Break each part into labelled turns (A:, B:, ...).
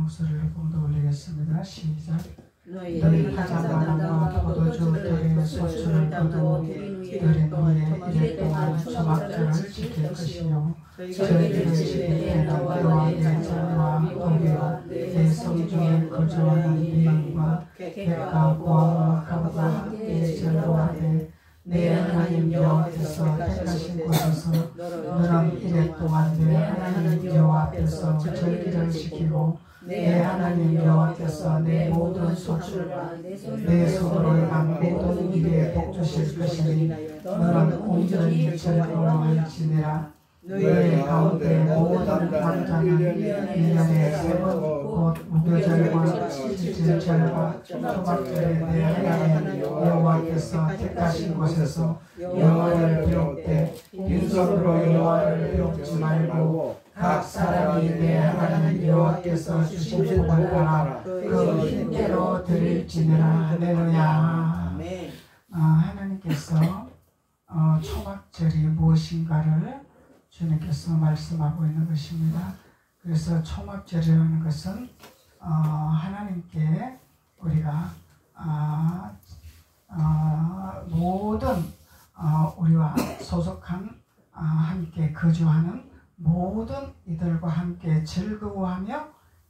A: 목소리로 봉독 올리겠습니다. 시작.
B: 너희 가자마다 포도주 들의 소출을 거두어 드린 후에 이랫동안 초막절을 지킬 것이요 저희를 지킬 때 너와 내 자녀와 너희와 내 성중에 거주하는 이방과 객과 고아와 가부가 함께 즐거워하되 내 하나님 여호와께서 택하신 곳에서 너는 이랫동안 내 하나님 여호와 앞에서 절기를 지키고 내 하나님 여호와께서 내 모든 소출과 내 손으로 행한 모든 일에 복 주실 것이니 너는 온전히 즐거워할지니라. 너희 가운데 모든 남자는 1년에 3번 곧 무교절과 칠칠절과 초막절에 내 하나님 여호와께서 택하신 곳에서 여호와를 비롯되 빈손으로 여호와를 비롯지 말고 각 사람이 내 하나님 여호와께서 주신 복을 따라 그 힘대로 드릴지니라. 할렐루야. 하나님께서 초막절이 무엇인가를 주님께서 말씀하고 있는 것입니다. 그래서 초막절이라는 것은 하나님께 우리가 모든 우리와 소속한 함께 거주하는 모든 이들과 함께 즐거워하며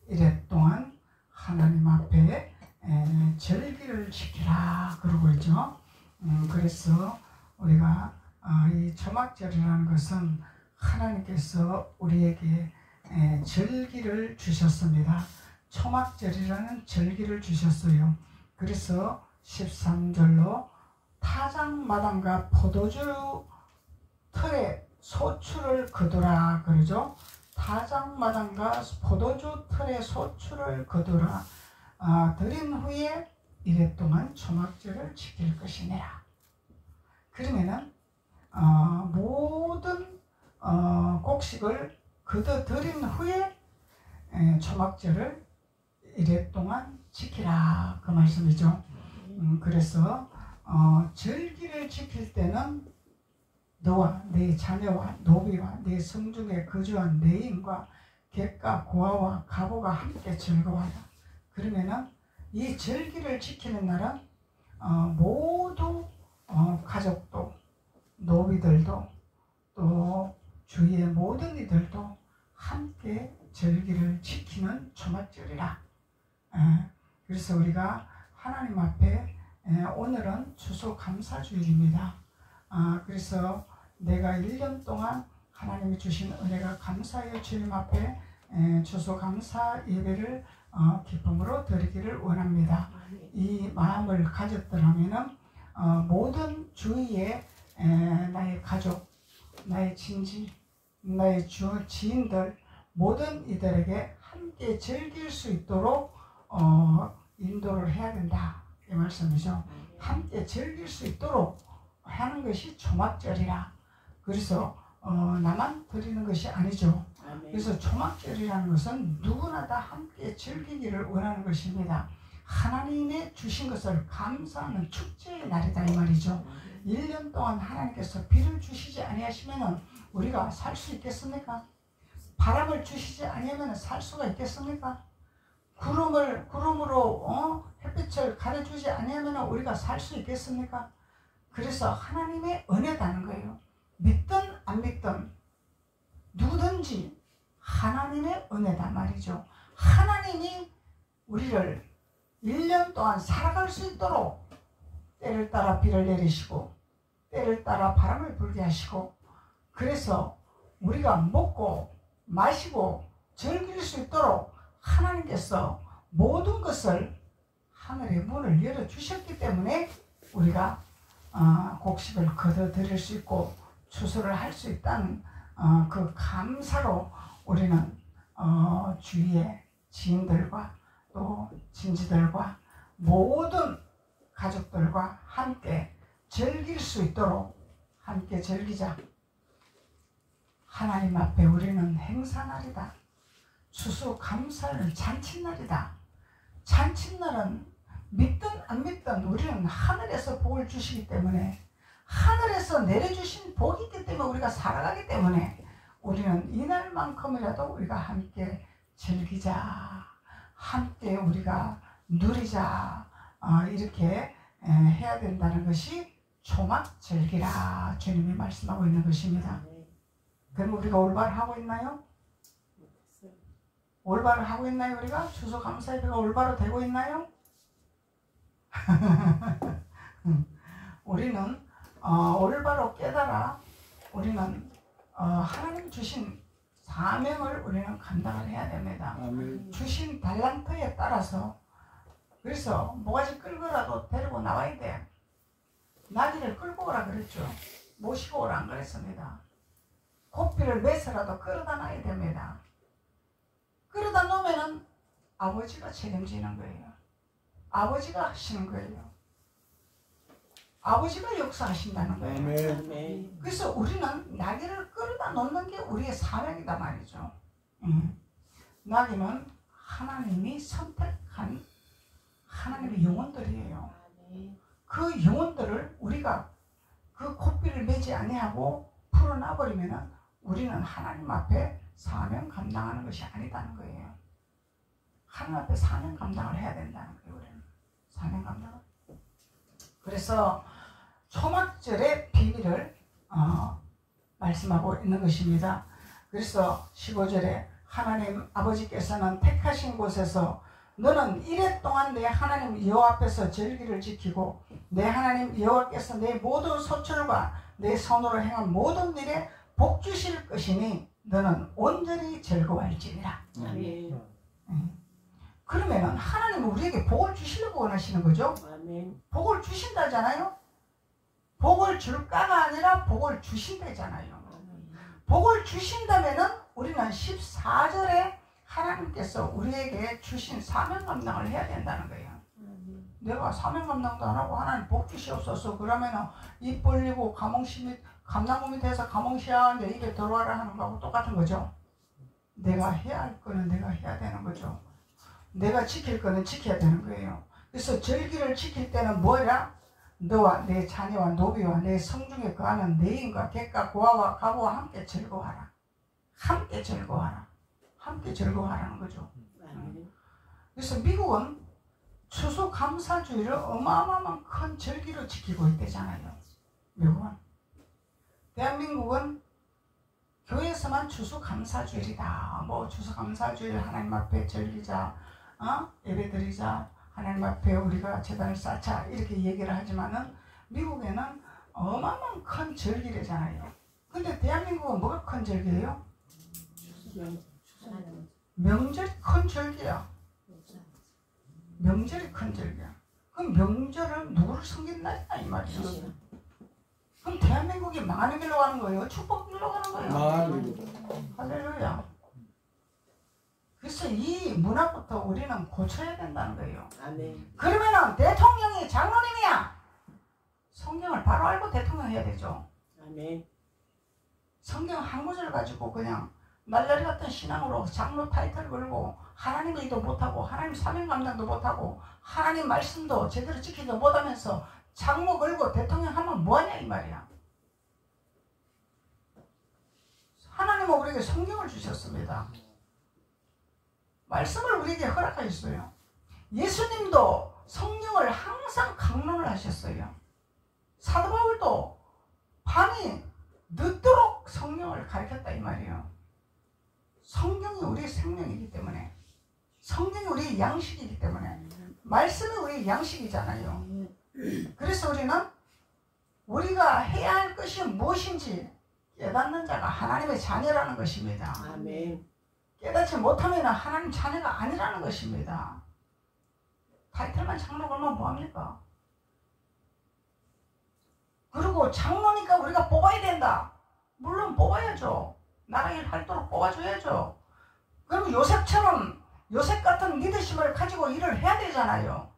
B: 이랫동안 하나님 앞에 절기를 지키라 그러고 있죠. 그래서 우리가 이 초막절이라는 것은 하나님께서 우리에게 절기를 주셨습니다. 초막절이라는 절기를 주셨어요. 그래서 13절로 타작마당과 포도주 틀에 소출을 거두라 그러죠. 타작마당과 포도주 틀에 소출을 거두라. 드린 후에 이랫동안 초막절을 지킬 것이니라. 그러면은 모든 곡식을 거둬 드린 후에 초막절을 이랫동안 지키라 그 말씀이죠. 그래서 절기를 지킬 때는 너와 네 자녀와 노비와 네 성중에 거주한 내인과 객과 고아와 가보가 함께 즐거워하라. 그러면은 이 절기를 지키는 날은 모두 가족도 노비들도 또 주위의 모든 이들도 함께 절기를 지키는 초막절이라. 그래서 우리가 하나님 앞에 오늘은 추수감사주일입니다. 그래서 내가 1년 동안 하나님이 주신 은혜가 감사하여 주님 앞에 추수감사 예배를 기쁨으로 드리기를 원합니다. 이 마음을 가졌더라면 모든 주위에 나의 가족, 나의 친지, 나의 지인들 모든 이들에게 함께 즐길 수 있도록 인도를 해야 된다 이 말씀이죠. 함께 즐길 수 있도록 하는 것이 초막절이라. 그래서 나만 드리는 것이 아니죠. 그래서 초막절이라는 것은 누구나 다 함께 즐기기를 원하는 것입니다. 하나님의 주신 것을 감사하는 축제의 날이다 이 말이죠. 1년 동안 하나님께서 비를 주시지 아니하시면 우리가 살 수 있겠습니까? 바람을 주시지 아니하면 살 수가 있겠습니까? 구름으로 햇빛을 가려주지 아니하면 우리가 살 수 있겠습니까? 그래서 하나님의 은혜다는 거예요. 믿든 안 믿든 누구든지 하나님의 은혜다 말이죠. 하나님이 우리를 1년 동안 살아갈 수 있도록 때를 따라 비를 내리시고 때를 따라 바람을 불게 하시고 그래서 우리가 먹고 마시고 즐길 수 있도록 하나님께서 모든 것을 하늘의 문을 열어주셨기 때문에 우리가 곡식을 거둬 드릴 수 있고 추수를 할 수 있다는 그 감사로 우리는 주위의 지인들과 또 친지들과 모든 가족들과 함께 즐길 수 있도록 함께 즐기자. 하나님 앞에 우리는 행사날이다. 추수감사는 잔칫날이다. 잔칫날은 믿든 안 믿든 우리는 하늘에서 복을 주시기 때문에 하늘에서 내려주신 복이 있기 때문에 우리가 살아가기 때문에 우리는 이날만큼이라도 우리가 함께 즐기자. 함께 우리가 누리자 이렇게 해야 된다는 것이 초막절기라 주님이 말씀하고 있는 것입니다. 그럼 우리가 올바로 하고 있나요? 올바로 하고 있나요? 우리가 추수감사예배가 올바로 되고 있나요? 우리는 올바로 깨달아 우리는 하나님 주신 사명을 우리는 감당을 해야 됩니다.
C: 아멘.
B: 주신 달란트에 따라서 그래서 모가지 끌고라도 데리고 나와야 돼. 나귀를 끌고 오라 그랬죠. 모시고 오라 안 그랬습니다. 고삐를 매서라도 끌어다 놔야 됩니다. 끌어다 놓으면은 아버지가 책임지는 거예요. 아버지가 하시는 거예요. 아버지가 역사하신다는 거예요.
C: 아멘.
B: 그래서 우리는 나귀를 끌어다 놓는 게 우리의 사명이다 말이죠. 나귀는 하나님이 선택한 하나님의 영혼들이에요. 그 영혼들을 우리가 그 고삐를 매지 아니하고 풀어놔버리면 우리는 하나님 앞에 사명 감당하는 것이 아니다는 거예요. 하나님 앞에 사명 감당을 해야 된다는 거예요. 우리는 사명 감당을. 그래서 초막절의 비밀을 말씀하고 있는 것입니다. 그래서 15절에 하나님 아버지께서는 택하신 곳에서 너는 이래 동안 내 하나님 여호와 앞에서 절기를 지키고 내 하나님 여호와께서 내 모든 소출과 내 손으로 행한 모든 일에 복 주실 것이니 너는 온전히 즐거워할지니라. 그러면은 하나님은 우리에게 복을 주시려고 원하시는 거죠.
D: 아멘.
B: 복을 주신다잖아요. 복을 줄까가 아니라 복을 주신다잖아요. 복을 주신다면은 우리는 14절에 하나님께서 우리에게 주신 사명 감당을 해야 된다는 거예요. 내가 사명 감당도 안 하고 하나님 복 주시옵소서 그러면은 입 벌리고 감나무미 돼서 가몽시하는데 입에 들어와라 하는 거하고 똑같은 거죠. 내가 해야 할 거는 내가 해야 되는 거죠. 내가 지킬 거는 지켜야 되는 거예요. 그래서 절기를 지킬 때는 뭐라? 너와 내 자녀와 노비와 내 성중에 거하는 내인과 객과 고아와 가부와 함께 즐거워하라. 함께 즐거워하라. 함께 즐거워하라는 거죠. 그래서 미국은 추수감사주의를 어마어마한 큰 절기로 지키고 있대잖아요. 미국은. 대한민국은 교회에서만 추수감사주일이다. 뭐 추수감사주일 하나님 앞에 절기자, 예배드리자, 하나님 앞에 우리가 제단을 쌓자 이렇게 얘기를 하지만은 미국에는 어마어마한 큰 절기래잖아요. 근데 대한민국은 뭐가 큰 절기예요? 명절이 큰 절기야. 명절이 큰 절기야. 그럼 명절은 누구를 섬기는 날이냐 이 말이야. 그럼 대한민국이 망하는 길로 가는 거예요? 축복 길로 가는 거예요? 할렐루야. 그래서 이 문화부터 우리는 고쳐야 된다는 거예요.
D: 아멘.
B: 그러면은 대통령이 장로님이야. 성경을 바로 알고 대통령 해야 되죠.
D: 아멘.
B: 성경 한 구절 가지고 그냥 날라리 같은 신앙으로 장로 타이틀을 걸고 하나님 일도 못하고 하나님 사명 감당도 못하고 하나님 말씀도 제대로 지키지도 못하면서 장로 걸고 대통령 하면 뭐하냐 이 말이야. 하나님은 우리에게 성경을 주셨습니다. 말씀을 우리에게 허락하셨어요. 예수님도 성경을 항상 강론을 하셨어요. 사도 바울도 밤이 늦도록 성경을 가르쳤다 이 말이에요. 성경이 우리의 생명이기 때문에, 성경이 우리의 양식이기 때문에, 말씀이 우리의 양식이잖아요. 그래서 우리는 우리가 해야 할 것이 무엇인지 깨닫는 자가 하나님의 자녀라는 것입니다.
D: 아멘.
B: 깨닫지 못하면 하나님 자녀가 아니라는 것입니다. 타이틀만 장로 걸면 뭐합니까? 그리고 장로니까 우리가 뽑아야 된다. 물론 뽑아야죠. 나라 일 할도록 뽑아줘야죠. 그럼 요셉처럼 요셉 같은 리더십을 가지고 일을 해야 되잖아요.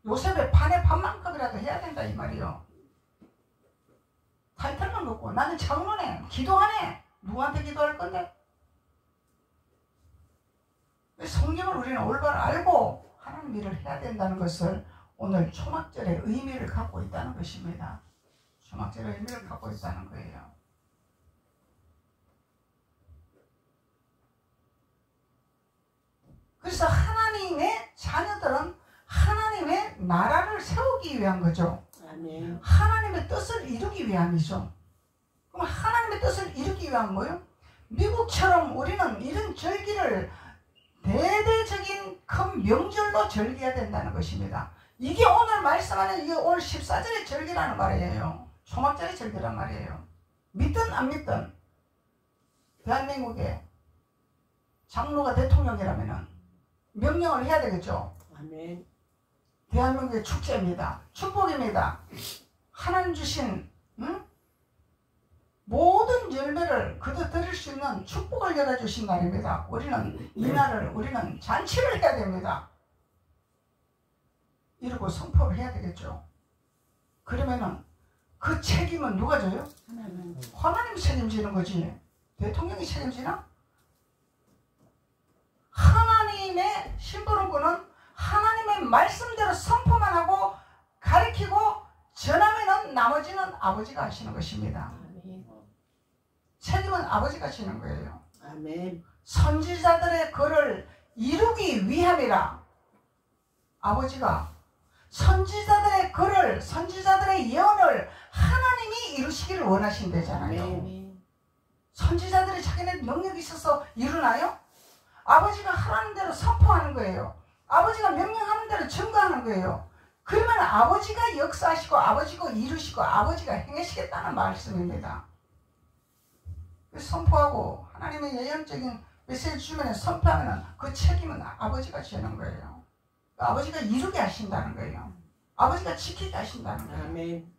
B: 요셉의 반의 반만큼이라도 해야 된다 이 말이요. 타이틀만 놓고 나는 장로네, 기도하네. 누구한테 기도할 건데? 성경을 우리는 올바로 알고 하나님 일을 해야 된다는 것을 오늘 초막절의 의미를 갖고 있다는 것입니다. 초막절의 의미를 갖고 있다는 거예요. 그래서 하나님의 자녀들은 하나님의 나라를 세우기 위한 거죠.
C: 아멘.
B: 하나님의 뜻을 이루기 위함이죠. 그럼 하나님의 뜻을 이루기 위한 뭐예요? 미국처럼 우리는 이런 절기를 대대적인 큰 명절로 절기해야 된다는 것입니다. 이게 오늘 말씀하는 이게 오늘 14절의 절기라는 말이에요. 초막절의 절기란 말이에요. 믿든 안 믿든 대한민국의 장로가 대통령이라면 명령을 해야 되겠죠.
C: 아멘.
B: 대한민국의 축제입니다. 축복입니다. 하나님 주신 모든 열매를 그도 드릴 수 있는 축복을 열어주신 날입니다. 우리는 이 날을 우리는 잔치를 해야 됩니다. 이러고 선포를 해야 되겠죠. 그러면은 그 책임은 누가 져요? 하나님이 책임지는 거지. 대통령이 책임지나? 하나님의 심부름꾼은 하나님의 말씀대로 선포만 하고 가르치고 전하면은 나머지는 아버지가 하시는 것입니다. 책임은 아버지가 지는 거예요.
C: 아멘.
B: 선지자들의 글을 이루기 위함이라 아버지가 선지자들의 글을 선지자들의 예언을 하나님이 이루시기를 원하신대잖아요.
C: 아멘.
B: 선지자들이 자기네 능력이 있어서 이루나요? 아버지가 하라는 대로 선포하는 거예요. 아버지가 명령하는 대로 증거하는 거예요. 그러면 아버지가 역사하시고 아버지가 이루시고 아버지가 행하시겠다는 말씀입니다. 선포하고 하나님의 예언적인 메시지 주변에 선포하면 그 책임은 아버지가 지는 거예요. 아버지가 이루게 하신다는 거예요. 아버지가 지키게 하신다는 거예요.
C: 아멘.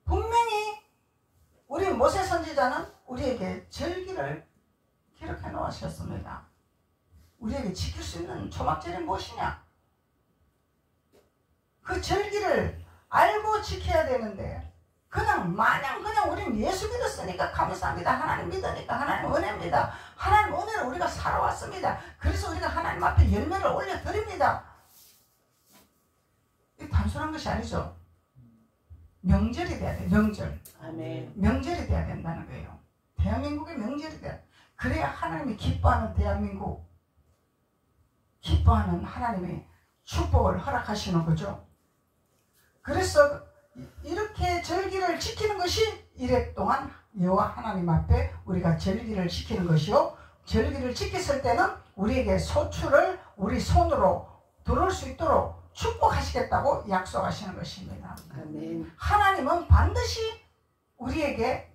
B: 분명히 우리 모세 선지자는 우리에게 절기를 기록해 놓으셨습니다. 우리에게 지킬 수 있는 초막절이 무엇이냐? 그 절기를 알고 지켜야 되는데 마냥 우리는 예수 믿었으니까 감사합니다. 하나님 믿으니까 하나님 은혜입니다. 하나님 은혜를 우리가 살아왔습니다. 그래서 우리가 하나님 앞에 열매를 올려드립니다. 이 단순한 것이 아니죠. 명절이 돼야 돼. 명절.
C: 아멘.
B: 명절이 돼야 된다는 거예요. 대한민국의 명절이 돼야 돼. 그래야 하나님이 기뻐하는 대한민국, 기뻐하는 하나님의 축복을 허락하시는 거죠. 그래서 이렇게 절기를 지키는 것이 이래 동안 여호와 하나님 앞에 우리가 절기를 지키는 것이요, 절기를 지켰을 때는 우리에게 소출을 우리 손으로 들어올 수 있도록 축복하시겠다고 약속하시는 것입니다.
C: 아멘.
B: 하나님은 반드시 우리에게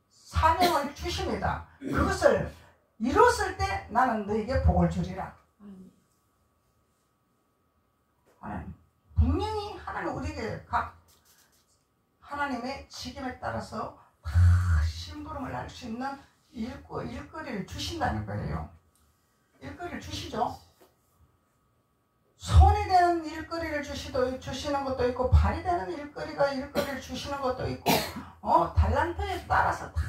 B: 사명을 주십니다. 그것을 이뤘을 때 나는 너에게 복을 주리라. 하나님 분명히 하나님 우리에게 각 하나님의 지김에 따라서 다 심부름을 할 수 있는 일거리를 주신다는 거예요. 일거리를 주시죠. 손이 되는 일거리를 주시는 것도 있고, 발이 되는 일거리를 주시는 것도 있고, 달란트에 따라서 다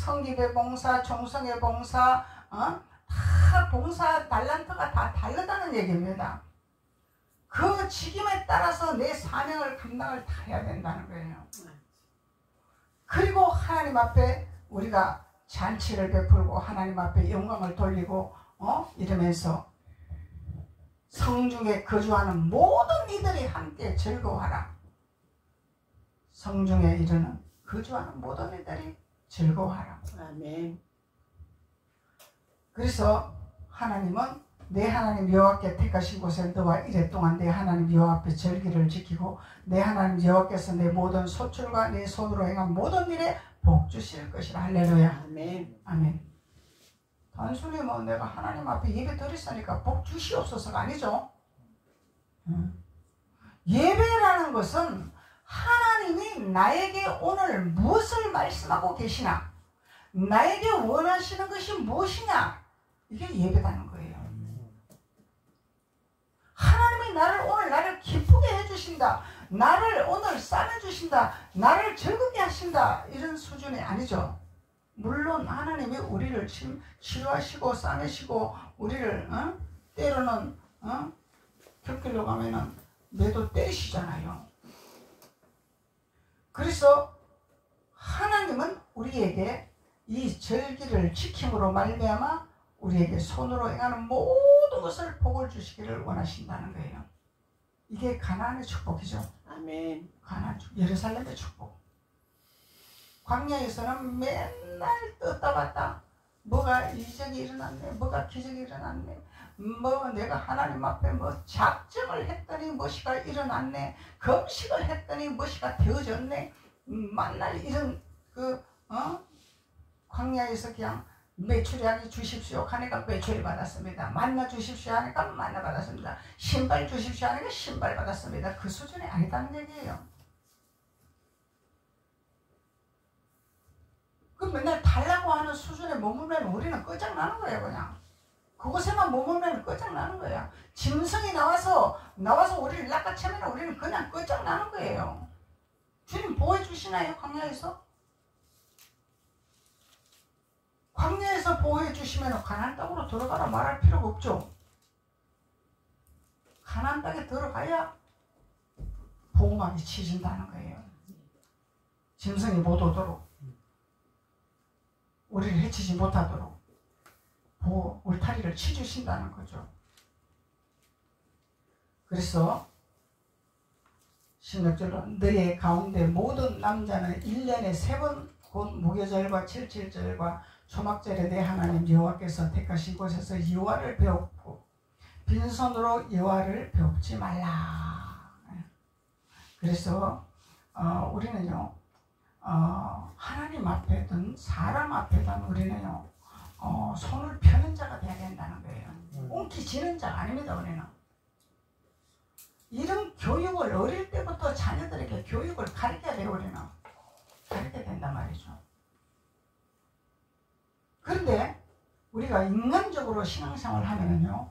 B: 성립의 봉사, 종성의 봉사, 다 봉사 달란트가 다 다르다는 얘기입니다. 그 직임에 따라서 내 사명을 감당을 다 해야 된다는 거예요. 그리고 하나님 앞에 우리가 잔치를 베풀고 하나님 앞에 영광을 돌리고 이러면서 성중에 거주하는 모든 이들이 함께 즐거워하라. 성중에 이르는 거주하는 모든 이들이 즐거워하라.
C: 아멘.
B: 그래서 하나님은 내 하나님 여호와께 택하신 곳에 너와 이래 동안 내 하나님 여호와 앞에 절기를 지키고 내 하나님 여호와께서 내 모든 소출과 내 손으로 행한 모든 일에 복 주실 것이라. 할렐루야.
C: 아멘.
B: 아멘. 단순히 내가 하나님 앞에 예배 드렸으니까 복 주시옵소서가 아니죠. 예배라는 것은 하나님이 나에게 오늘 무엇을 말씀하고 계시나, 나에게 원하시는 것이 무엇이냐, 이게 예배라는 거예요. 하나님이 나를 기쁘게 해주신다, 나를 오늘 싸매주신다, 나를 즐겁게 하신다, 이런 수준이 아니죠. 물론 하나님이 우리를 치료하시고 싸매시고 우리를 때로는 곁길로 가면은 매도 때리시잖아요. 그래서 하나님은 우리에게 이 절기를 지킴으로 말미암아 우리에게 손으로 행하는 모든 것을 복을 주시기를 원하신다는 거예요. 이게 가나안의 축복이죠.
C: 아멘.
B: 가나안 축복, 예루살렘의 축복. 광야에서는 맨날 떴다 봤다. 뭐가 이적이 일어났네, 뭐가 기적이 일어났네, 뭐 내가 하나님 앞에 뭐 작정을 했더니 무엇이가 일어났네, 금식을 했더니 무엇이가 되어졌네. 만날 이런 광야에서 그냥 메추리하게 주십시오 하니까 메추리 받았습니다. 만나 주십시오 하니까 만나 받았습니다. 신발 주십시오 하니까 신발 받았습니다. 그 수준이 아니다는 얘기예요. 그 맨날 달라고 하는 수준에 머물면 우리는 끝장나는 거예요. 그냥 그곳에만 머물면 끝장나는 거야. 짐승이 나와서 우리를 낚아채면 우리는 그냥 끝장나는 거예요. 주님 보호해 주시나요? 광야에서? 광야에서 보호해 주시면 가나안 땅으로 들어가라 말할 필요가 없죠. 가나안 땅에 들어가야 보호막이 치진다는 거예요. 짐승이 못 오도록, 우리를 해치지 못하도록 보호 울타리를 치주신다는 거죠. 그래서 16절로 너의 가운데 모든 남자는 1년에 3번 곧 무교절과 칠칠절과 초막절에 내 하나님 여호와께서 택하신 곳에서 여호와를 배웁고 빈손으로 여호와를 배웁지 말라. 그래서 우리는요 하나님 앞에든 사람 앞에든 우리는요 손을 펴는 자가 되어야 된다는 거예요. 웅키지는 자가 아닙니다. 우리는 이런 교육을 어릴 때부터 자녀들에게 교육을 가르쳐야 돼요. 우리는 가르쳐야 된단 말이죠. 그런데 우리가 인간적으로 신앙생활을 하면은요,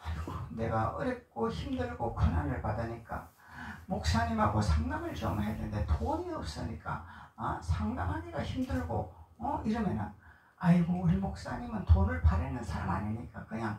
B: 아이고 내가 어렵고 힘들고 고난을 받으니까 목사님하고 상담을 좀 해야 되는데 돈이 없으니까 상담하기가 힘들고 이러면은 아이고 우리 목사님은 돈을 바라는 사람 아니니까 그냥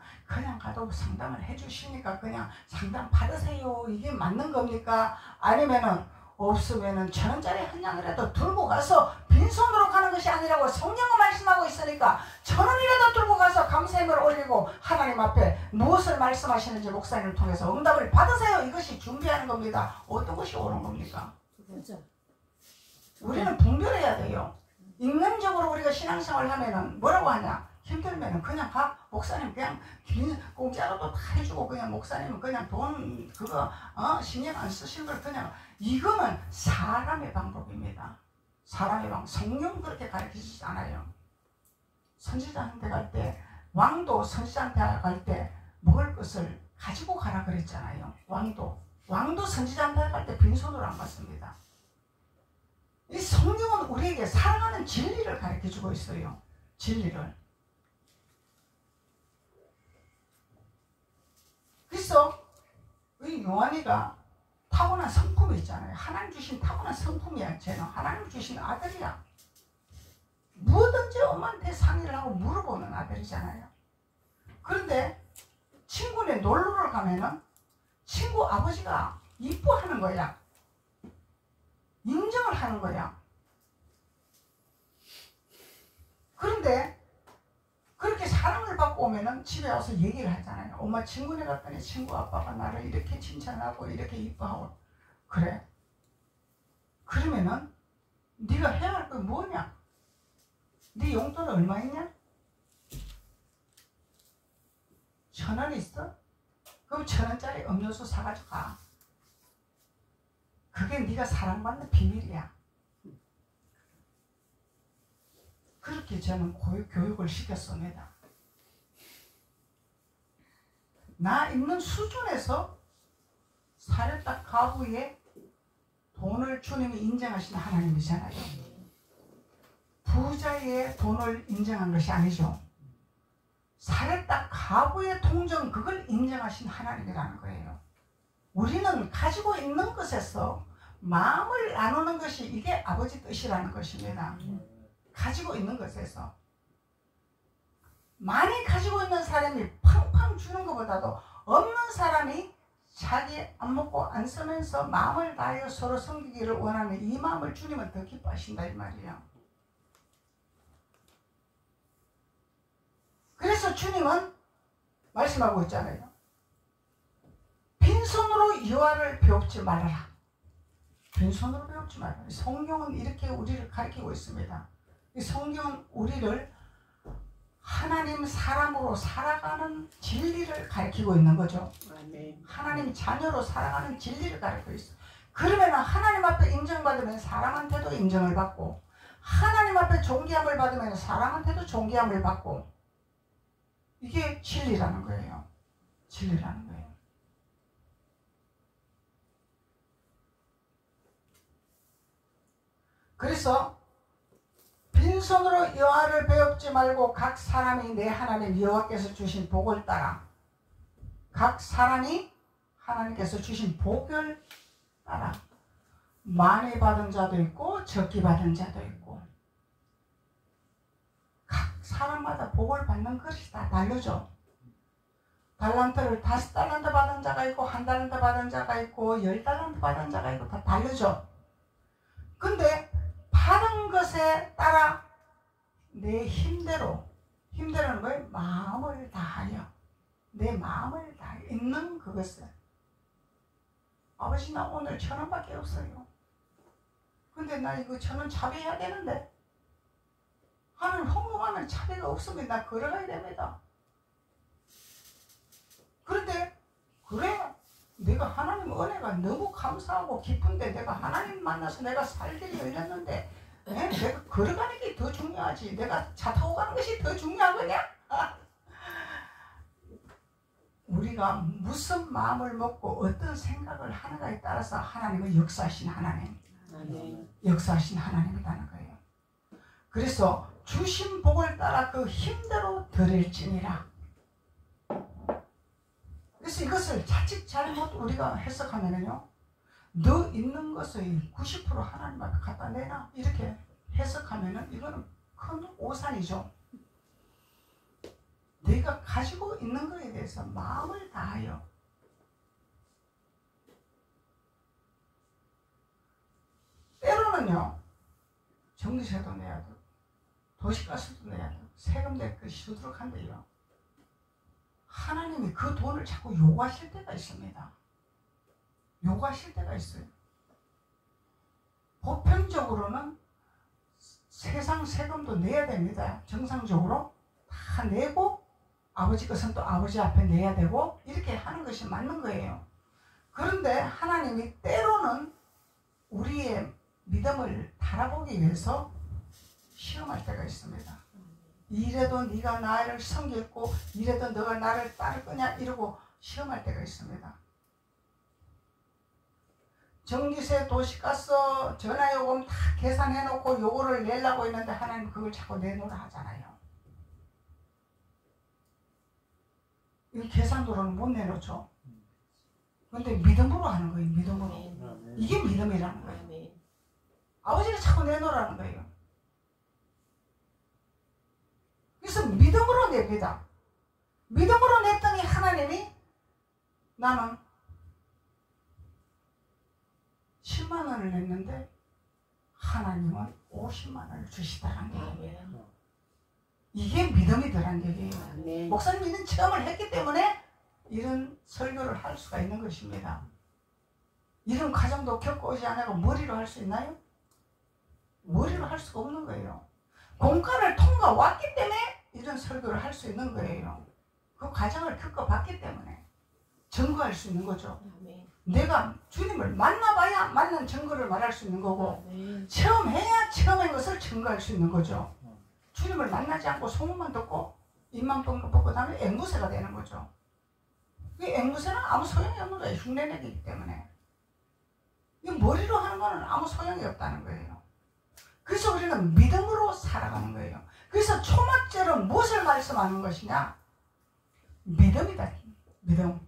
B: 가도 상담을 해주시니까 그냥 상담 받으세요. 이게 맞는 겁니까? 아니면은 없으면은 1,000원짜리 한 장이라도 들고 가서 빈손으로 가는 것이 아니라고 성경은 말씀하고 있으니까 1,000원이라도 들고 가서 감사함을 올리고 하나님 앞에 무엇을 말씀하시는지 목사님을 통해서 응답을 받으세요. 이것이 준비하는 겁니다. 어떤 것이 옳은 겁니까?
C: 그렇죠.
B: 우리는 분별해야 돼요. 인간적으로 우리가 신앙생활을 하면은 뭐라고 하냐? 힘들면은 그냥 가. 목사님 그냥 공짜로도 다 해주고 그냥 목사님은 그냥 돈 그거 신경 안 쓰시는 걸 그냥 이거는 사람의 방법입니다. 사람의 방법. 성경 그렇게 가르치지 않아요. 선지자한테 갈 때 왕도 선지자한테 갈 때 먹을 것을 가지고 가라 그랬잖아요. 왕도 선지자한테 갈 때 빈손으로 안 갔습니다. 이 성경은 우리에게 살아가는 진리를 가르쳐주고 있어요. 진리를. 그래서 이 요한이가 타고난 성품이 있잖아요. 하나님 주신 타고난 성품이야. 쟤는 하나님 주신 아들이야. 뭐든지 엄마한테 상의를 하고 물어보는 아들이잖아요. 그런데 친구네 놀러를 가면은 친구 아버지가 이뻐하는 거야. 인정을 하는 거야. 그런데 그렇게 사랑을 받고 오면은 집에 와서 얘기를 하잖아요. 엄마 친구네 갔더니 친구 아빠가 나를 이렇게 칭찬하고 이렇게 이뻐하고. 그래? 그러면은 네가 해야 할 거 뭐냐? 네 용돈 얼마 있냐? 1,000원 있어? 그럼 1,000원짜리 음료수 사가지고 가. 그게 네가 사랑받는 비밀이야. 그렇게 저는 교육을 시켰습니다. 나 있는 수준에서 사렸다 가부에 돈을 주님이 인정하신 하나님이잖아요. 부자의 돈을 인정한 것이 아니죠. 사렸다 가부의 통정 그걸 인정하신 하나님이라는 거예요. 우리는 가지고 있는 것에서 마음을 나누는 것이 이게 아버지 뜻이라는 것입니다. 가지고 있는 것에서 많이 가지고 있는 사람이 팡팡 주는 것보다도 없는 사람이 자기 안 먹고 안 쓰면서 마음을 다하여 서로 섬기기를 원하는 이 마음을 주님은 더 기뻐하신다 이 말이에요. 그래서 주님은 말씀하고 있잖아요. 빈손으로 여호와를 배웁지 말아라. 빈손으로 배웁지 말아라. 성경은 이렇게 우리를 가르치고 있습니다. 이 성경은 우리를 하나님 사람으로 살아가는 진리를 가르치고 있는 거죠. 하나님 자녀로 살아가는 진리를 가르치고 있어요. 그러면 하나님 앞에 인정받으면 사람한테도 인정을 받고, 하나님 앞에 존귀함을 받으면 사람한테도 존귀함을 받고, 이게 진리라는 거예요. 진리라는 거예요. 그래서 빈손으로 여호와를 배웁지 말고 각 사람이 내 하나님 여호와께서 주신 복을 따라, 각 사람이 하나님께서 주신 복을 따라, 많이 받은 자도 있고 적게 받은 자도 있고, 각 사람마다 복을 받는 것이 다 다르죠. 달란트를 5달란트 받은 자가 있고 1달란트 받은 자가 있고 10달란트 받은 자가 있고 다 다르죠. 근데 받은 것에 따라 내 힘대로는 뭐예요? 마음을 다하여, 내 마음을 다하여 있는 그것을. 아버지, 나 오늘 1,000원밖에 없어요. 근데 나 이거 1,000원 차비해야 되는데, 하나님 헌금하면 차비가 없으면 나 걸어가야 됩니다. 그런데 그래, 내가 하나님 은혜가 너무 감사하고 기쁜데, 내가 하나님 만나서 내가 살 길이 열렸는데, 내가 걸어가는 게 더 중요하지, 내가 차 타고 가는 것이 더 중요하거냐? 우리가 무슨 마음을 먹고 어떤 생각을 하는가에 따라서 하나님은 역사하신 하나님, 역사하신 하나님이라는 거예요. 그래서 주신 복을 따라 그 힘대로 드릴지니라. 그래서 이것을 자칫 잘못 우리가 해석하면요, 너 있는 것의 90% 하나님 앞에 갖다 내놔, 이렇게 해석하면은 이거는 큰 오산이죠. 내가 가지고 있는 것에 대해서 마음을 다하여, 때로는요 정기세도 내야 되고 도시가스도 내야 되고 세금 낼 것이 수두룩한데요, 하나님이 그 돈을 자꾸 요구하실 때가 있습니다. 요구하실 때가 있어요. 보편적으로는 세상 세금도 내야 됩니다. 정상적으로 다 내고, 아버지 것은 또 아버지 앞에 내야 되고, 이렇게 하는 것이 맞는 거예요. 그런데 하나님이 때로는 우리의 믿음을 달아보기 위해서 시험할 때가 있습니다. 이래도 네가 나를 섬겼고 이래도 너가 나를 따를 거냐, 이러고 시험할 때가 있습니다. 전기세, 도시가스, 전화요금 다 계산해놓고 요거를 내려고 했는데 하나님 그걸 자꾸 내놓으라 하잖아요. 이 계산도로는 못 내놓죠. 그런데 믿음으로 하는 거예요. 믿음으로. 이게 믿음이라는 거예요. 아버지가 자꾸 내놓으라는 거예요. 그래서 믿음으로 냅니다. 믿음으로 냈더니 하나님이, 나는 10만 원을 냈는데 하나님은 50만 원을 주시다는 거예요. 이게 믿음이더란 얘기예요. 목사님 이런 체험을 했기 때문에 이런 설교를 할 수가 있는 것입니다. 이런 과정도 겪어오지 않고 머리로 할 수 있나요? 머리로 할 수가 없는 거예요. 공간을 통과왔기 때문에 이런 설교를 할 수 있는 거예요. 그 과정을 겪어봤기 때문에 증거할 수 있는 거죠. 내가 주님을 만나봐야 만난 증거를 말할 수 있는 거고, 체험해야 체험한 것을 증거할 수 있는 거죠. 주님을 만나지 않고 소문만 듣고 입만 뻥뻥 뻗고 다음에 앵무새가 되는 거죠. 이 앵무새는 아무 소용이 없는 거예요. 흉내내기 때문에. 이 머리로 하는 거는 아무 소용이 없다는 거예요. 그래서 우리는 믿음으로 살아가는 거예요. 그래서 초막절은 무엇을 말씀하는 것이냐? 믿음이다. 믿음.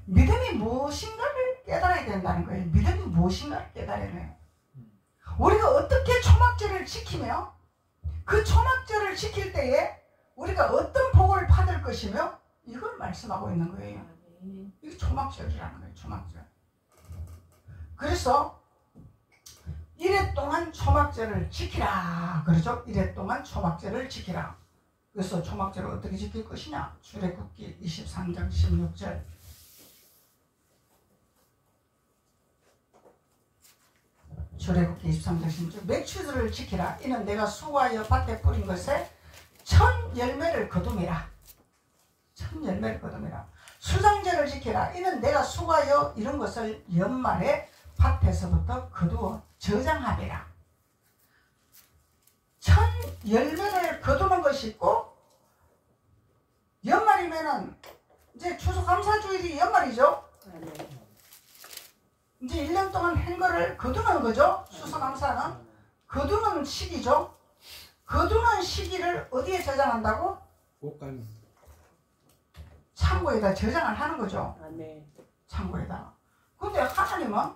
B: 믿음이 무엇인가를 깨달아야 된다는 거예요. 믿음이 무엇인가를 깨달아야 해요. 우리가 어떻게 초막절을 지키며 그 초막절을 지킬 때에 우리가 어떤 복을 받을 것이며, 이걸 말씀하고 있는 거예요. 이게 초막절이라는 거예요. 초막절. 그래서 이래 동안 초막절을 지키라 그러죠. 이래 동안 초막절을 지키라. 그래서 초막절을 어떻게 지킬 것이냐? 출애굽기 23장 16절. 출애굽기 23장 16절. 맥추절을 지키라. 이는 내가 수고하여 밭에 뿌린 것에 첫 열매를 거둠이라. 첫 열매를 거둠이라. 수장절을 지키라. 이는 내가 수고하여 이런 것을 연말에 밭에서부터 거두어 저장하리라. 첫 열매를 거두는 것이 있고, 연말이면은 이제 추수감사주일이 연말이죠. 이제 1년 동안 한 거를 거두는 거죠. 추수감사는 거두는 시기죠. 거두는 시기를 어디에 저장한다고?
C: 옷감.
B: 창고에다 저장을 하는 거죠. 창고에다. 근데 하나님은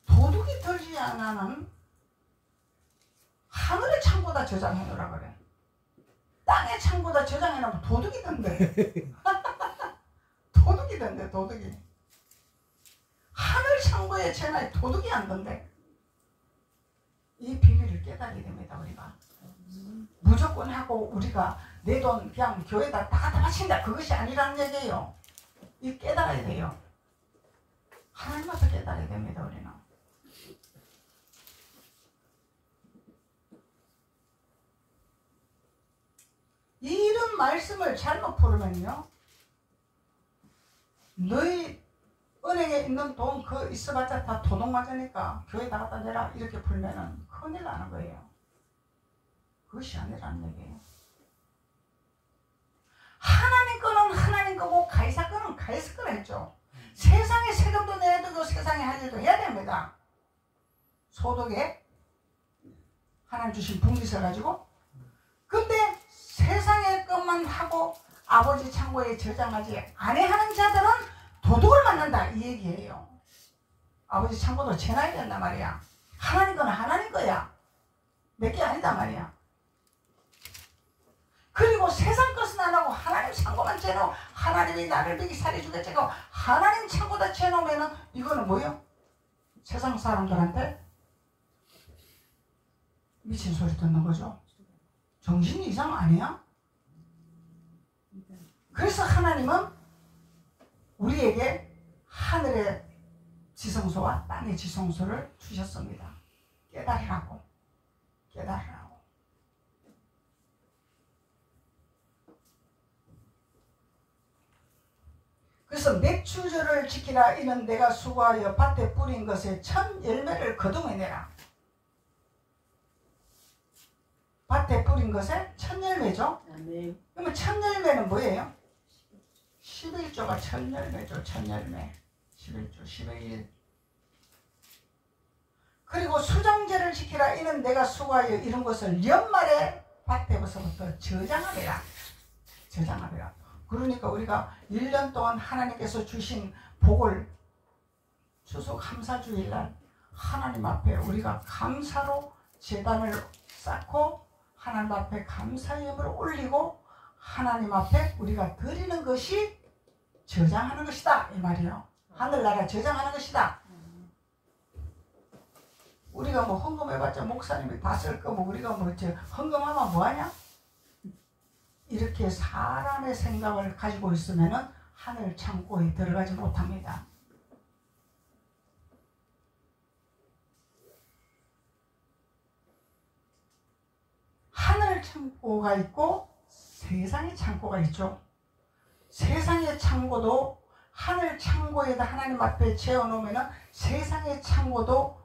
B: 도둑이 들지 않는 하늘의 창고다 저장해 놓으라 그래. 땅의 창고다 저장해 놓으면 도둑이 든대. 도둑이 든대, 도둑이. 하늘 창고에 재놔야 도둑이 안 든대. 이 비밀을 깨닫게 됩니다, 우리가. 무조건 하고 우리가 내 돈 그냥 교회에다 다 바친다, 그것이 아니라는 얘기예요. 이 깨달아야 돼요. 하나님 앞에 깨달아야 됩니다, 우리는. 이런 말씀을 잘못 풀으면요, 너희 은행에 있는 돈 그 있어봤자 다 도둑 맞으니까 교회에다 갖다 내라 이렇게 풀면은 큰일 나는 거예요. 그것이 아니라는 얘기예요. 하나님 거는 하나님 거고 가이사 거는 가이사 거라 했죠. 세상에 세금도 내야 되고 세상에 할 일도 해야 됩니다. 소득에 하나님 주신 분기 있어가지고. 근데 세상의 것만 하고 아버지 창고에 저장하지 아니하는 자들은 도둑을 만난다 이 얘기예요. 아버지 창고도 재놔야 된단 말이야. 하나님 거는 하나님 거야. 내 게 아니다 말이야. 그리고 세상 것은 안 하고 하나님 창고만 재놓고 하나님이 나를 먹이 살이 주겠지 하고 하나님 창고다 재놓으면은 이거는 뭐예요? 세상 사람들한테 미친 소리 듣는 거죠. 정신 이상 아니야? 그래서 하나님은 우리에게 하늘의 지성소와 땅의 지성소를 주셨습니다. 깨달으라고. 깨달으라고. 그래서 맥추절을 지키라. 이는 내가 수고하여 밭에 뿌린 것에 첫 열매를 거두어내라. 밭에 뿌린 것에 첫 열매죠. 그러면 첫 열매는 뭐예요? 11조가 첫 열매죠. 첫 열매. 11조, 11일. 그리고 수장제를 지키라. 이는 내가 수고하여 이런 것을 연말에 밭에서부터 저장하리라. 저장하리라. 그러니까 우리가 1년 동안 하나님께서 주신 복을 추수감사주일날 하나님 앞에 우리가 감사로 제단을 쌓고 하나님 앞에 감사의 예물을 올리고 하나님 앞에 우리가 드리는 것이 저장하는 것이다 이 말이에요. 하늘나라 저장하는 것이다. 우리가 뭐 헌금해봤자 목사님이 다 쓸 거 뭐 우리가 뭐 헌금하면 뭐하냐? 이렇게 사람의 생각을 가지고 있으면은 하늘 창고에 들어가지 못합니다. 하늘 창고가 있고 세상의 창고가 있죠. 세상의 창고도 하늘 창고에다 하나님 앞에 재워놓으면은 세상의 창고도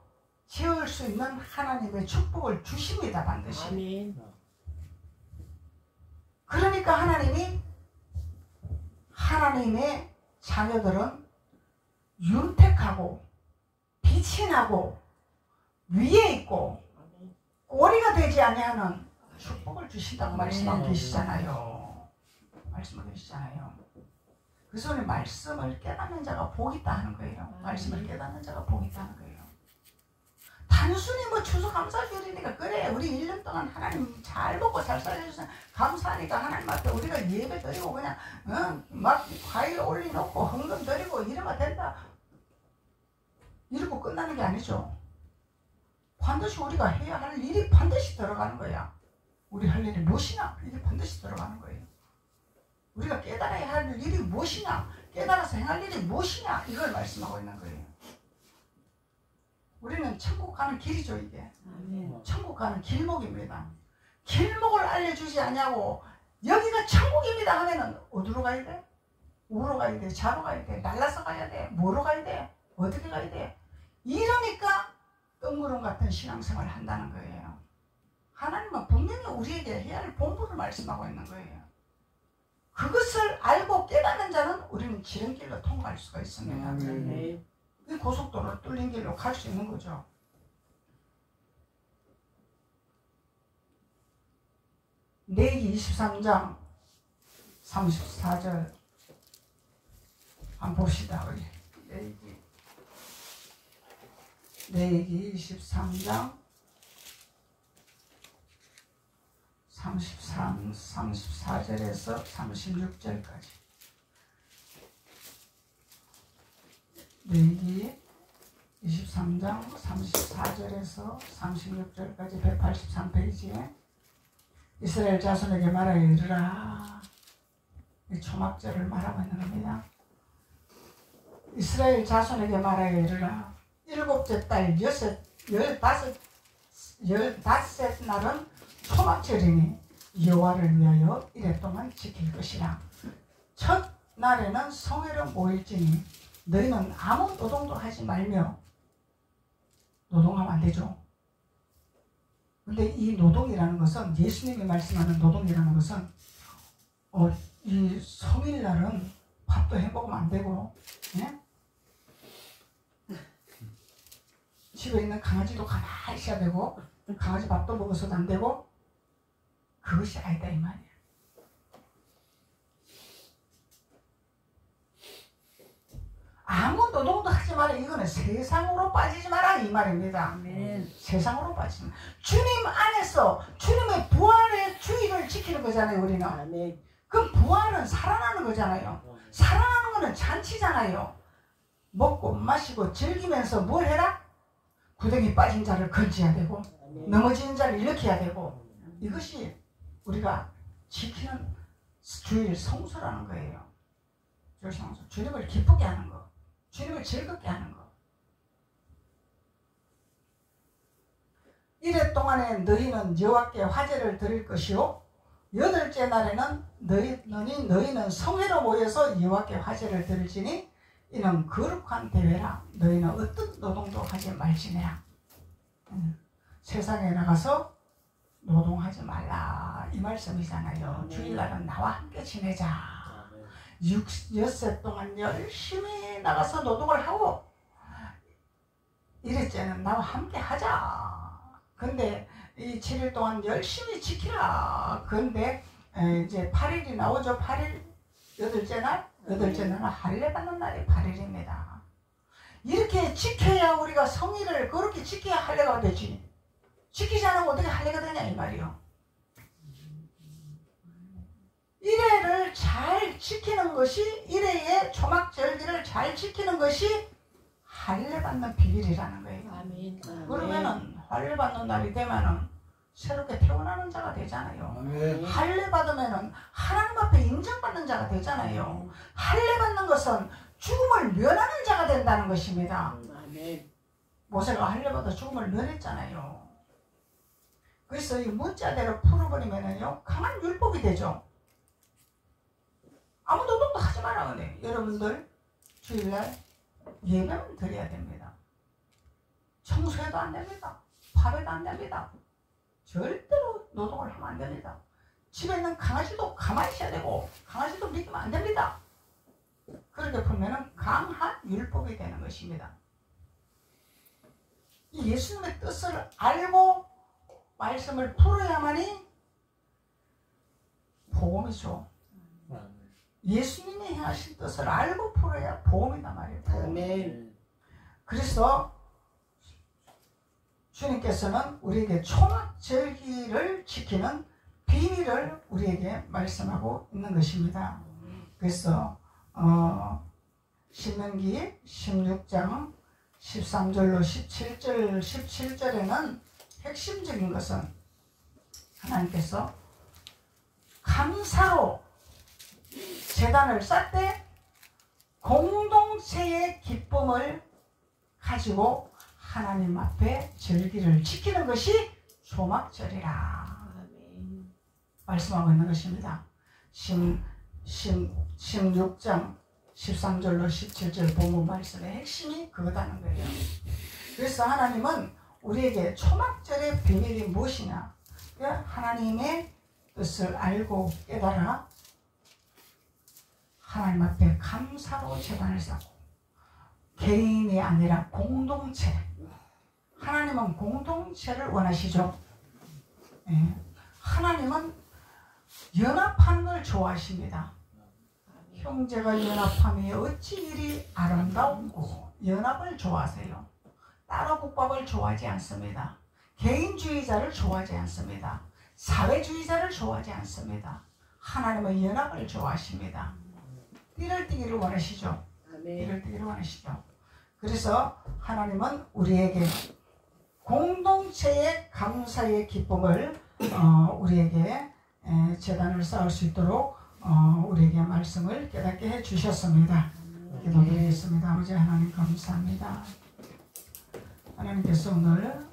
B: 재울 수 있는 하나님의 축복을 주십니다. 반드시.
C: 아멘.
B: 그러니까 하나님이 하나님의 자녀들은 윤택하고 빛이 나고 위에 있고 꼬리가 되지 아니하는 축복을 주신다고 말씀하고 계시잖아요. 말씀하고 계시잖아요. 그래서 오늘 말씀을 깨닫는 자가 복이 있다 하는 거예요. 말씀을 깨닫는 자가 복이 있다 하는 거예요. 단순히 뭐 추수감사주일이니까 그래 우리 1년 동안 하나님 잘 먹고 잘 살려주셔서 감사하니까 하나님 앞에 우리가 예배 드리고 그냥 막 과일 올려놓고 헌금 드리고 이러면 된다 이러고 끝나는 게 아니죠. 반드시 우리가 해야 할 일이 반드시 들어가는 거야. 우리 할 일이 무엇이냐? 이게 반드시 들어가는 거예요. 우리가 깨달아야 할 일이 무엇이냐? 깨달아서 행할 일이 무엇이냐? 이걸 말씀하고 있는 거예요. 우리는 천국 가는 길이죠, 이게. 천국 가는 길목입니다. 길목을 알려주지 않냐고, 여기가 천국입니다 하면은 어디로 가야 돼? 우로 가야 돼? 좌로 가야 돼? 날라서 가야 돼? 뭐로 가야 돼? 어떻게 가야 돼? 이러니까 뜬구름 같은 신앙생활을 한다는 거예요. 하나님은 분명히 우리에게 해야 할 본분을 말씀하고 있는 거예요. 그것을 알고 깨닫는 자는 우리는 지름길로 통과할 수가 있습니다. 이 고속도로를 뚫린 길로 갈 수 있는 거죠. 레위기 23장 34절 한번 봅시다. 우리 레위기 23장 34절에서 36절까지. 레위기 23장 34절에서 36절까지 183페이지에 이스라엘 자손에게 말하여 이르라. 이 초막절을 말하고 있는 겁니다. 이스라엘 자손에게 말하여 이르라. 일곱째 달 15 날은 초막절이니 여호와를 위하여 이래 동안 지킬 것이라. 첫 날에는 성회로 모일지니 너희는 아무 노동도 하지 말며, 노동하면 안 되죠. 근데 이 노동이라는 것은, 예수님이 말씀하는 노동이라는 것은 이 성일날은 밥도 해먹으면 안 되고, 예? 집에 있는 강아지도 가만히 있어야 되고, 강아지 밥도 먹어서도 안 되고, 그것이 아니다 이 말이야. 아무 노동도 하지 마라. 이거는 세상으로 빠지지 마라 이 말입니다.
C: 아멘.
B: 세상으로 빠지지 마라. 주님 안에서 주님의 부활의 주의를 지키는 거잖아요, 우리는.
C: 아멘.
B: 그럼 부활은 살아나는 거잖아요. 살아나는 거는 잔치잖아요. 먹고 마시고 즐기면서 뭘 해라? 구덩이 빠진 자를 건져야 되고,
C: 아멘.
B: 넘어지는 자를 일으켜야 되고, 이것이 우리가 지키는 주일 성수라는 거예요. 주일 성수. 주님을 기쁘게 하는 거, 주님을 즐겁게 하는 거. 이래 동안에 너희는 여호와께 화제를 드릴 것이요, 8째 날에는 너희는 성회로 모여서 여호와께 화제를 드릴지니 이는 거룩한 대회라. 너희는 어떤 노동도 하지 말지니라. 세상에 나가서 노동하지 말라 이 말씀이잖아요. 주일날은 나와 함께 지내자. 6엿새 동안 열심히 나가서 노동을 하고, 1일째는 나와 함께 하자. 근데 이 7일 동안 열심히 지키라. 근데 이제 8일이 나오죠. 8일, 8째 날, 8째 날은 할례 받는 날이 8일입니다. 이렇게 지켜야 우리가 성의를 그렇게 지켜야 할례가 되지. 지키지 않으면 어떻게 할례가 되냐 이 말이요. 일회를 잘 지키는 것이, 일회의 초막절기를 잘 지키는 것이 할례 받는 비밀이라는 거예요.
C: 아멘.
B: 그러면은 할례 받는 날이 되면은 새롭게 태어나는 자가 되잖아요. 할례 받으면은 하나님 앞에 인정받는 자가 되잖아요. 할례 받는 것은 죽음을 면하는 자가 된다는 것입니다.
C: 아멘.
B: 모세가 할례 받아 죽음을 면했잖아요. 그래서 이 문자대로 풀어버리면은요, 강한 율법이 되죠. 아무 노동도 하지 마라 그래. 여러분들 주일날 예배는 드려야 됩니다. 청소해도 안 됩니다. 밥에도 안 됩니다. 절대로 노동을 하면 안 됩니다. 집에 있는 강아지도 가만히 있어야 되고, 강아지도 믿으면 안 됩니다. 그렇게 보면은 강한 율법이 되는 것입니다. 이 예수님의 뜻을 알고 말씀을 풀어야만이 복음이죠. 예수님이 하신 뜻을 알고 풀어야 복음이단 말이에요.
C: 아멘.
B: 그래서 주님께서는 우리에게 초막절기를 지키는 비밀을 우리에게 말씀하고 있는 것입니다. 그래서 신명기 16장 13절로 17절에는 핵심적인 것은 하나님께서 감사로 제단을 쌓되 공동체의 기쁨을 가지고 하나님 앞에 절기를 지키는 것이 초막절이라 말씀하고 있는 것입니다. 16장 13절로 17절 본문 말씀의 핵심이 그거다는 거예요. 그래서 하나님은 우리에게 초막절의 비밀이 무엇이냐, 하나님의 뜻을 알고 깨달아 하나님 앞에 감사로 제단을 쌓고, 개인이 아니라 공동체, 하나님은 공동체를 원하시죠. 하나님은 연합하는 걸 좋아하십니다. 형제가 연합함이 어찌 이리 아름다운고. 연합을 좋아하세요. 따로 국밥을 좋아하지 않습니다. 개인주의자를 좋아하지 않습니다. 사회주의자를 좋아하지 않습니다. 하나님은 연합을 좋아하십니다. 띠를 띠기를 원하시죠. 띠를 띠기를 원하시죠. 그래서 하나님은 우리에게 공동체의 감사의 기쁨을 우리에게 제단을 쌓을 수 있도록 우리에게 말씀을 깨닫게 해주셨습니다. 기도드리겠습니다. 아버지 하나님 감사합니다. 하나님께서 오늘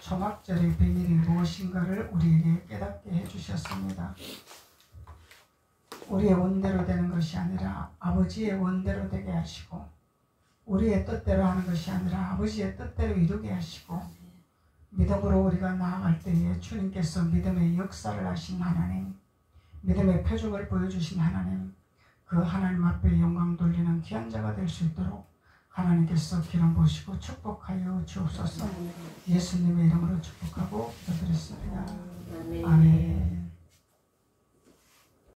B: 초막절의 비밀이 무엇인가를 우리에게 깨닫게 해주셨습니다. 우리의 원대로 되는 것이 아니라 아버지의 원대로 되게 하시고, 우리의 뜻대로 하는 것이 아니라 아버지의 뜻대로 이루게 하시고, 믿음으로 우리가 나아갈 때에 주님께서 믿음의 역사를 하신 하나님, 믿음의 표적을 보여주신 하나님, 그 하나님 앞에 영광 돌리는 귀한 자가 될 수 있도록 하나님께서 기름 부으시고 축복하여 주옵소서. 예수님의 이름으로 축복하고 기도드렸습니다. 아멘.